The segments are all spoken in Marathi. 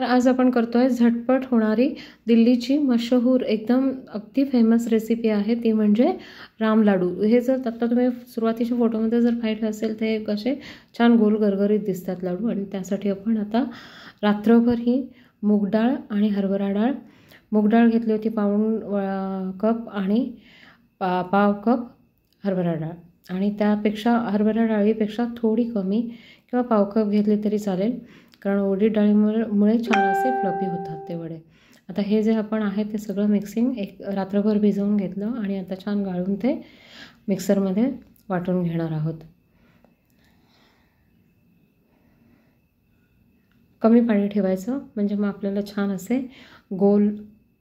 तर आज आपण करतोय झटपट होणारी दिल्लीची मशहूर एकदम अगदी फेमस रेसिपी आहे, ती म्हणजे राम लाडू। हे जर आता तुम्ही सुरुवातीच्या फोटोमध्ये जर पाहिलं असेल तर हे कसे छान गोल गरगरीत दिसतात लाडू। आणि त्यासाठी आपण आता रात्रभर ही मूग डाळ आणि हरभरा डाळ, मूग डाळ घेतली होती पाऊण कप आणि पाव कप हरभरा डाळ, आणि त्यापेक्षा हरभरा डाळीपेक्षा थोडी कमी किंवा पाव कप घेतली तरी चालेल, कारण उडीद डाळीमुळे छान असे फ्लफी होतात ते वडे। आता हे जे आपण आहे ते सगळं मिक्सिंग एक रात्रभर भिजवून घेतलं आणि आता छान गाळून ते मिक्सरमध्ये वाटून घेणार आहोत। कमी पाणी ठेवायचं म्हणजे मग आपल्याला छान असे गोल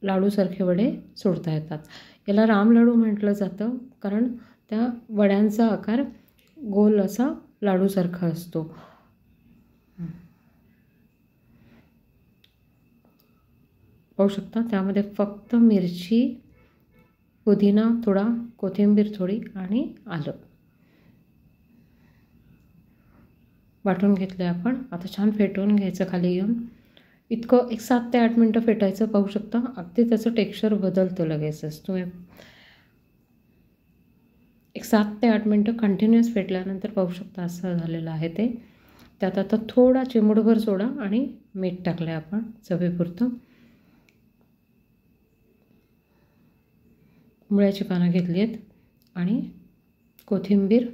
लाडूसारखे वडे सोडता येतात। याला राम लाडू म्हटलं जातं कारण त्या वड्यांचा आकार गोल असा लाडूसारखा असतो। पाहू शकता त्यामध्ये फक्त मिरची, पुदिना थोडा, कोथिंबीर थोडी आणि आलं वाटून घेतलं आपण। आता छान फेटून घ्यायचं खाली घेऊन, इतकं एक 7 ते 8 मिनटं फेटायचं। पाहू शकता अगदी त्याचं टेक्स्चर बदलतं लगेचच। तुम्ही एक 7 ते 8 मिनटं कंटिन्युअस फेटल्यानंतर पाहू शकता असं झालेलं आहे ते। त्यात आता थोडा चिमूटभर सोडा आणि मीठ टाकलं आपण चवीपुरतं। मुळ्याची पानं घेतली आहेत आणि कोथिंबीर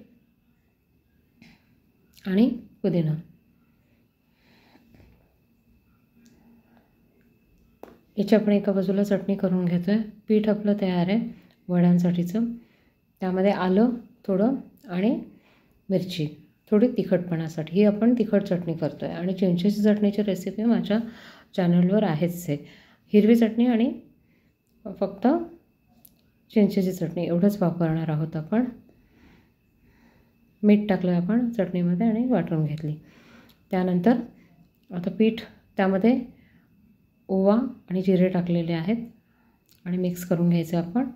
आणि पुदिना। याची आपण एका बाजूला चटणी करून घेतोय। पीठ आपलं तयार आहे वड्यांसाठीचं। त्यामध्ये आलं थोडं आणि मिरची थोडी तिखटपणासाठी, ही आपण तिखट चटणी करतोय। आणि चिंचेची चटणीची रेसिपी माझ्या चॅनलवर आहेच आहे। हिरवी चटणी आणि फक्त चिंचेची चटणी एवढंच वापरणार आहोत आपण। मीठ टाकलं आपण चटणीमध्ये आणि वाटून घेतली। त्यानंतर आता पीठ त्यामध्ये ओवा आणि जिरे टाकलेले आहेत आणि मिक्स करून घ्यायचं आपण।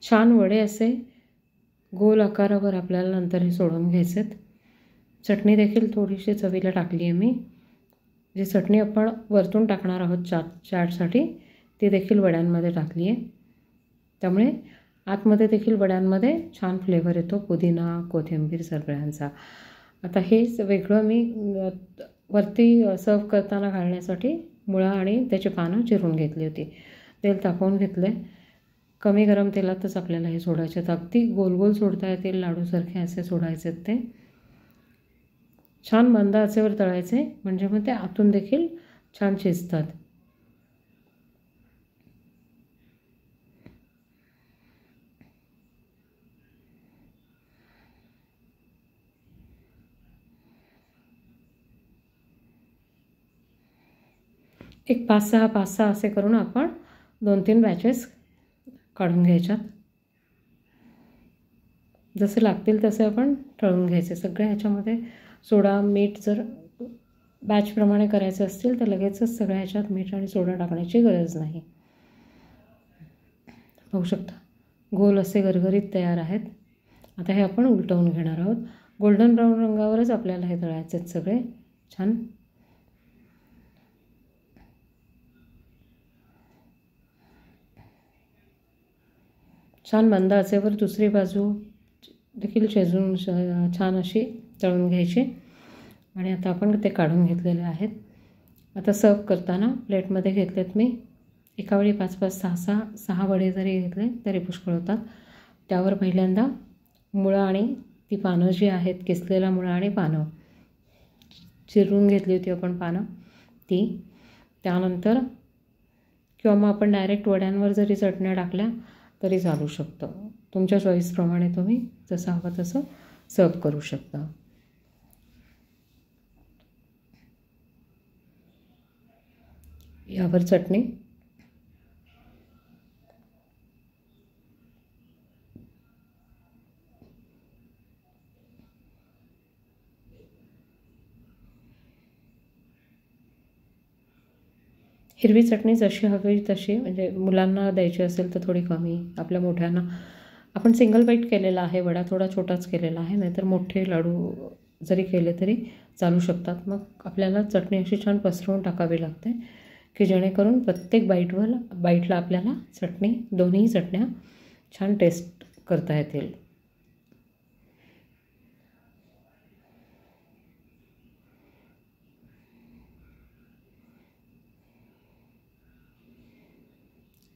छान वडे असे गोल आकारावर आपल्याला नंतर हे सोडून घ्यायचे आहेत। चटणी देखील थोडीशी चवीला टाकली आहे मी। जी चटणी आपण वरतून टाकणार आहोत चाटसाठी ती देखील वड्यांमध्ये टाकली आहे, त्यामुळे आतमध्ये देखील वड्यांमध्ये छान फ्लेवर येतो पुदिना कोथिंबीर सगळ्यांचा। आता हे वेगळं मी वरती सर्व करताना घालण्यासाठी मुळा आणि त्याची पानं चिरून घेतली होती। तेल तापवून घेतले, कमी गरम तेलातच आपल्याला हे सोडायचे आहेत। अगदी गोल गोल सोडता येतील लाडूसारखे असे सोडायचे आहेत ते। छान मंद आचेवर तळायचे म्हणजे मग ते आतून देखील छान शिजतात। एक 5-6 असे करून आपण 2-3 बॅचेस काढून घ्यायच्यात। जसे लागतील तसे आपण तळून घ्यायचे सगळे। ह्याच्यामध्ये सोडा मीठ जर बॅचप्रमाणे करायचे असतील तर लगेचच सगळ्या ह्याच्यात मीठ आणि सोडा टाकण्याची गरज नाही। पाहू शकता गोल असे गरगरीत तयार आहेत। आता हे आपण उलटवून घेणार आहोत। गोल्डन ब्राऊन रंगावरच आपल्याला हे तळायचे आहेत सगळे छान। छान मंद आचेवर दुसरी बाजू देखील शिजून छान अशी तळून घ्यायची। आणि आता आपण ते काढून घेतलेले आहेत। आता सर्व करताना प्लेटमध्ये घेतलेत मी। एकावेळी 5-5, 6 वडे जरी घेतले तरी पुष्कळ होतात। त्यावर पहिल्यांदा मुळा आणि ती पानं जी आहेत, किसलेला मुळा आणि पानं चिरून घेतली होती आपण पानं ती। त्यानंतर किंवा मग आपण डायरेक्ट वड्यांवर जरी चटण्या टाकल्या तरी चालू शकतं। तुमच्या चॉईसप्रमाणे तुम्ही जसं हवं तसं सर्व करू शकता। यावर चटणी हिरवी चटणी जशी हवी तशी, म्हणजे मुलांना द्यायची असेल तर थोडी कमी, आपल्या मोठ्यांना आपण सिंगल बाईट केलेला आहे वडा, थोडा छोटाच केलेला आहे, नाहीतर मोठे लाडू जरी केले तरी चालू शकतात. मग आपल्याला चटणी अशी छान पसरवून टाकावी लागते की जेणेकरून प्रत्येक बाईटला आपल्याला चटणी, दोन्ही चटण्या छान टेस्ट करता येतील.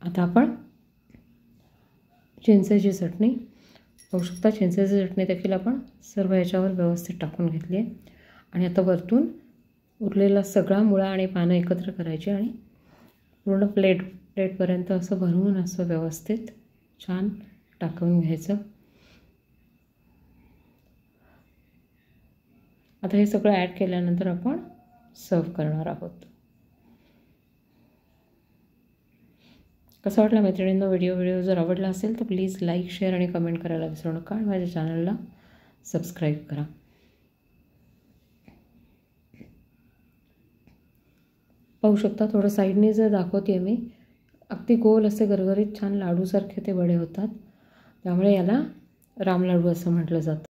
आता आपण चिंचेची चटणी पाहू शकता. चिंचेची चटणी देखील आपण सर्व याच्यावर व्यवस्थित टाकून घेतली आहे. आणि आता वरतून उरलेला सगळा मुळा आणि पानं एकत्र करायची आणि पूर्ण प्लेटपर्यंत असं भरून असं व्यवस्थित छान टाकून घ्यायचं. आता हे सगळं ॲड केल्यानंतर आपण सर्व करणार आहोत. कसा वाटला मैत्रिणींनो व्हिडिओ जर आवडला असेल तर प्लीज लाईक, शेअर आणि कमेंट करायला विसरू नका आणि माझ्या चॅनलला सबस्क्राईब करा. पाहू शकता थोडं साईडने जर दाखवते मी, अगदी गोल असे गरगरीत छान लाडूसारखे ते वडे होतात. त्यामुळे याला राम लाडू असं म्हटलं जातं.